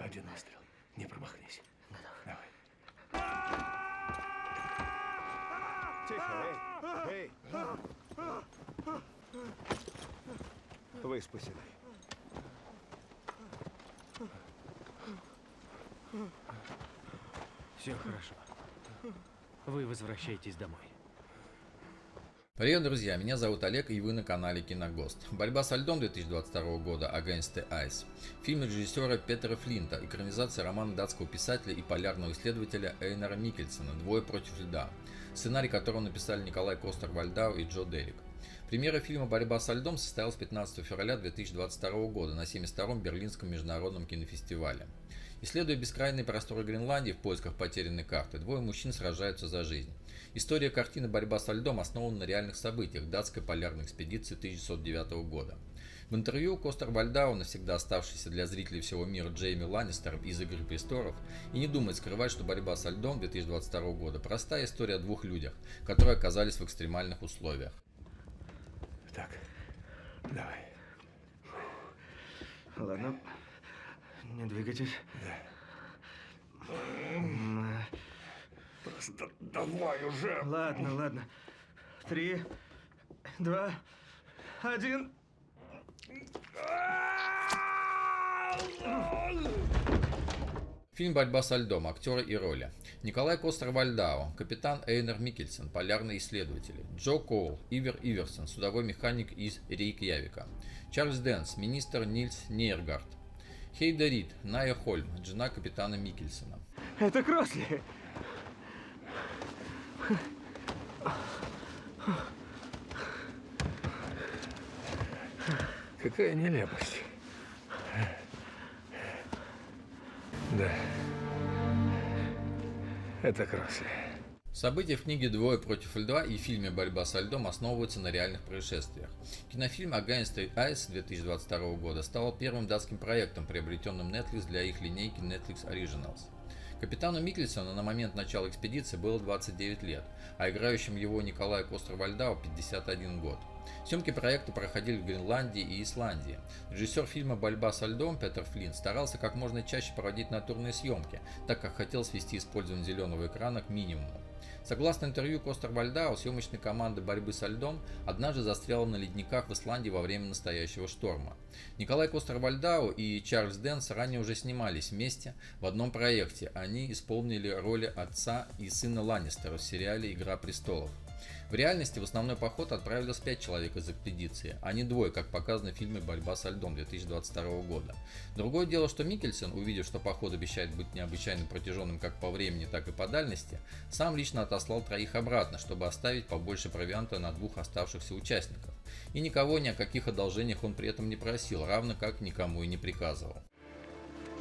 Один выстрел. Не промахнись. Давай. Тихо, эй! Выспайся. Все хорошо. Вы возвращаетесь домой. Привет, друзья, меня зовут Олег, и вы на канале Киногост. «Борьба со льдом» 2022 года «Against the Ice». Фильм режиссера Петера Флинта, экранизация романа датского писателя и полярного исследователя Эйнара Миккельсена «Двое против льда», сценарий которого написали Николай Костер-Вальдау и Джо Деррик. Премьера фильма «Борьба со льдом» состоялась 15 февраля 2022 года на 72-м Берлинском международном кинофестивале. Исследуя бескрайние просторы Гренландии в поисках потерянной карты, двое мужчин сражаются за жизнь. История картины «Борьба со льдом» основана на реальных событиях датской полярной экспедиции 1909 года. В интервью Костер-Вальдау, навсегда оставшийся для зрителей всего мира Джейми Ланнистер из «Игры престолов», и не думает скрывать, что «Борьба со льдом» 2022 года – простая история о двух людях, которые оказались в экстремальных условиях. Так, давай. Ладно, не двигайтесь. Да. Просто давай уже. Ладно. 3, 2, 1. Фильм «Борьба со льдом», актеры и роли. Николай Костер-Вальдау, капитан Эйнар Миккельсен, полярные исследователи. Джо Коул, Ивер Иверсен, судовой механик из Рейкьявика. Чарльз Дэнс, министр Нильс Нейергард. Хейда Рид, Ная Хольм, жена капитана Миккельсена. Это Кросли. Какая нелепость. Да. Это Кросли. События в книге «Двое против льда» и фильме «Борьба со льдом» основываются на реальных происшествиях. Кинофильм «Against the Ice» 2022 года стал первым датским проектом, приобретенным Netflix для их линейки Netflix Originals. Капитану Миккельсену на момент начала экспедиции было 29 лет, а играющим его Николаю Костер-Вальдау 51 год. Съемки проекта проходили в Гренландии и Исландии. Режиссер фильма «Борьба со льдом» Петер Флинт старался как можно чаще проводить натурные съемки, так как хотел свести использование зеленого экрана к минимуму. Согласно интервью Костер-Вальдау, съемочная команда «Борьбы со льдом» однажды застряла на ледниках в Исландии во время настоящего шторма. Николай Костер-Вальдау и Чарльз Дэнс ранее уже снимались вместе в одном проекте. Они исполнили роли отца и сына Ланнистера в сериале «Игра престолов». В реальности в основной поход отправилось 5 человек из экспедиции, а не двое, как показано в фильме «Борьба со льдом» 2022 года. Другое дело, что Миккельсен, увидев, что поход обещает быть необычайно протяженным как по времени, так и по дальности, сам лично отослал 3 обратно, чтобы оставить побольше провианта на 2 оставшихся участников. И никого ни о каких одолжениях он при этом не просил, равно как никому и не приказывал.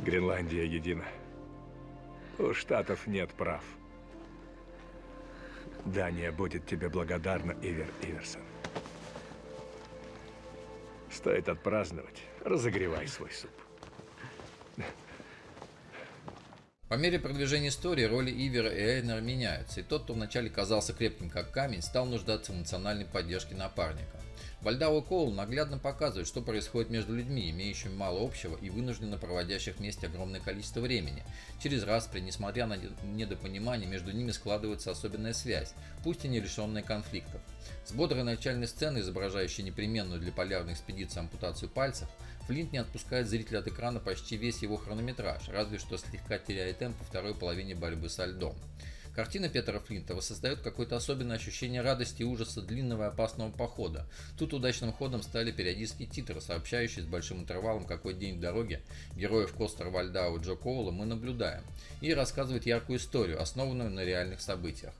Гренландия едина. У Штатов нет прав. Дания будет тебе благодарна, Ивер Иверсен. Стоит отпраздновать. Разогревай свой суп. По мере продвижения истории роли Ивера и Эйнера меняются, и тот, кто вначале казался крепким как камень, стал нуждаться в эмоциональной поддержке напарника. Вальдау и Коул наглядно показывают, что происходит между людьми, имеющими мало общего и вынужденно проводящих вместе огромное количество времени. Через распри, несмотря на недопонимание, между ними складывается особенная связь, пусть и не лишенная конфликтов. С бодрой начальной сцены, изображающей непременную для полярной экспедиции ампутацию пальцев, Флинт не отпускает зрителя от экрана почти весь его хронометраж, разве что слегка теряя темп во второй половине «Борьбы со льдом». Картина Петера Флинта воссоздает какое-то особенное ощущение радости и ужаса длинного и опасного похода. Тут удачным ходом стали периодические титры, сообщающие с большим интервалом, какой день в дороге героев Костер-Вальдау и Джо Коула мы наблюдаем, и рассказывает яркую историю, основанную на реальных событиях.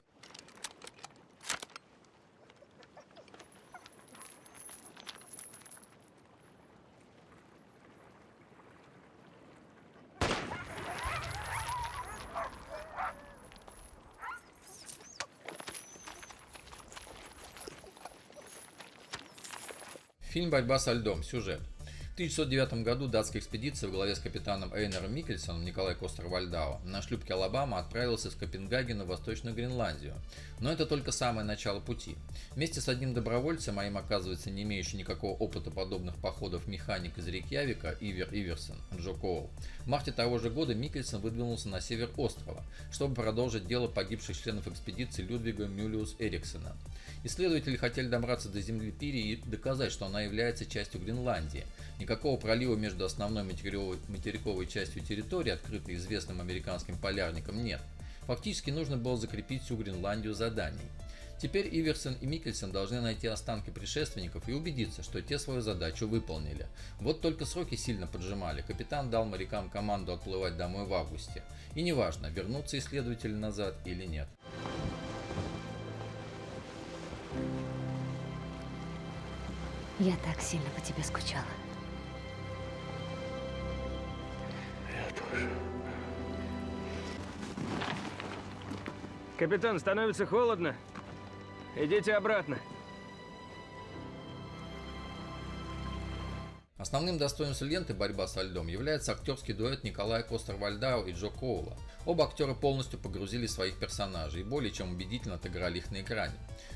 Фильм «Борьба со льдом». Сюжет. 1909 году датская экспедиция во главе с капитаном Эйнером Миккельсоном Николай Костер-Вальдау на шлюпке «Алабама» отправилась из Копенгагена в Восточную Гренландию. Но это только самое начало пути. Вместе с одним добровольцем, а им оказывается не имеющий никакого опыта подобных походов механик из Рейкьявика Ивер Иверсон Джо Коул, в марте того же года Миккельсон выдвинулся на север острова, чтобы продолжить дело погибших членов экспедиции Людвига Мюллиус Эриксена. Исследователи хотели добраться до земли Пири и доказать, что она является частью Гренландии. Никакого пролива между основной материковой частью территории, открытой известным американским полярником, нет. Фактически нужно было закрепить всю Гренландию заданием. Теперь Иверсон и Миккельсон должны найти останки предшественников и убедиться, что те свою задачу выполнили. Вот только сроки сильно поджимали. Капитан дал морякам команду отплывать домой в августе. И неважно, вернутся исследователи назад или нет. Я так сильно по тебе скучала. Я тоже. Капитан, становится холодно. Идите обратно. Основным достоинством ленты «Борьба со льдом» является актерский дуэт Николая Костер-Вальдау и Джо Коула. Оба актера полностью погрузили своих персонажей и более чем убедительно отыграли их на экране.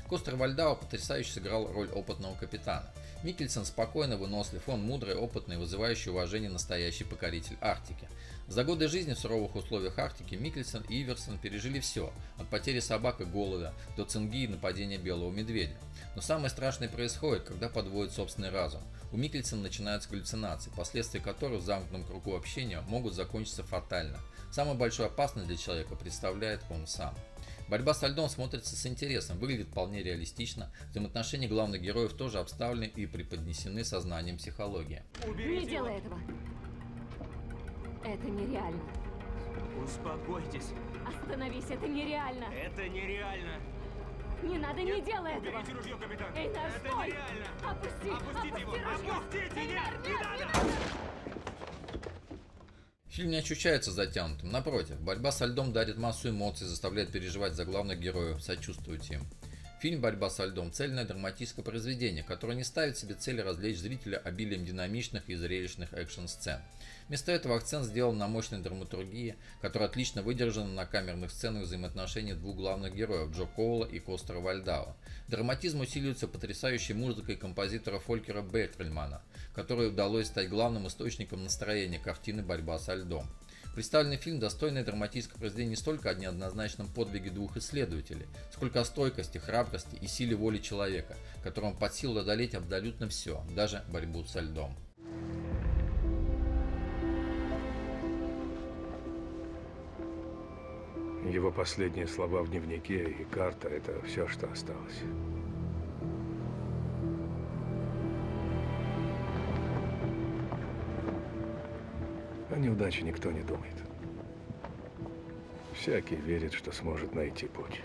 Костер-Вальдау потрясающе сыграл роль опытного капитана. Миккельсон спокойно вынослив, он мудрый, опытный, вызывающий уважение настоящий покоритель Арктики. За годы жизни в суровых условиях Арктики Миккельсон и Иверсон пережили все, от потери собак и голода до цинги и нападения белого медведя. Но самое страшное происходит, когда подводит собственный разум. У Миккельсона начинаются галлюцинации, последствия которых в замкнутом кругу общения могут закончиться фатально. Самую большую опасность для человека представляет он сам. «Борьба со льдом» смотрится с интересом, выглядит вполне реалистично, взаимоотношения главных героев тоже обставлены и преподнесены сознанием психологии. Не делай этого. Это нереально. Успокойтесь. Остановись, это нереально. Это нереально. Не надо, не делай этого. Уберите ружье, капитан. Эйнар, Это стой! нереально. Опусти! Опустите его. ружье! Опустите. Эйнар, Нет, не надо. Фильм не ощущается затянутым, напротив, борьба со льдом дарит массу эмоций, заставляет переживать за главных героев, сочувствовать им. Фильм «Борьба со льдом» – цельное драматическое произведение, которое не ставит себе цель развлечь зрителя обилием динамичных и зрелищных экшн-сцен. Вместо этого акцент сделан на мощной драматургии, которая отлично выдержана на камерных сценах взаимоотношений двух главных героев – Джо Коула и Костера Вальдау. Драматизм усиливается потрясающей музыкой композитора Фолькера Бейтрельмана, которой удалось стать главным источником настроения картины «Борьба со льдом». Представленный фильм – достойное драматическое произведение не столько о неоднозначном подвиге двух исследователей, сколько о стойкости, храбрости и силе воли человека, которому под силу одолеть абсолютно все, даже борьбу со льдом. Его последние слова в дневнике и карта – это все, что осталось. О неудаче никто не думает. Всякий верит, что сможет найти путь.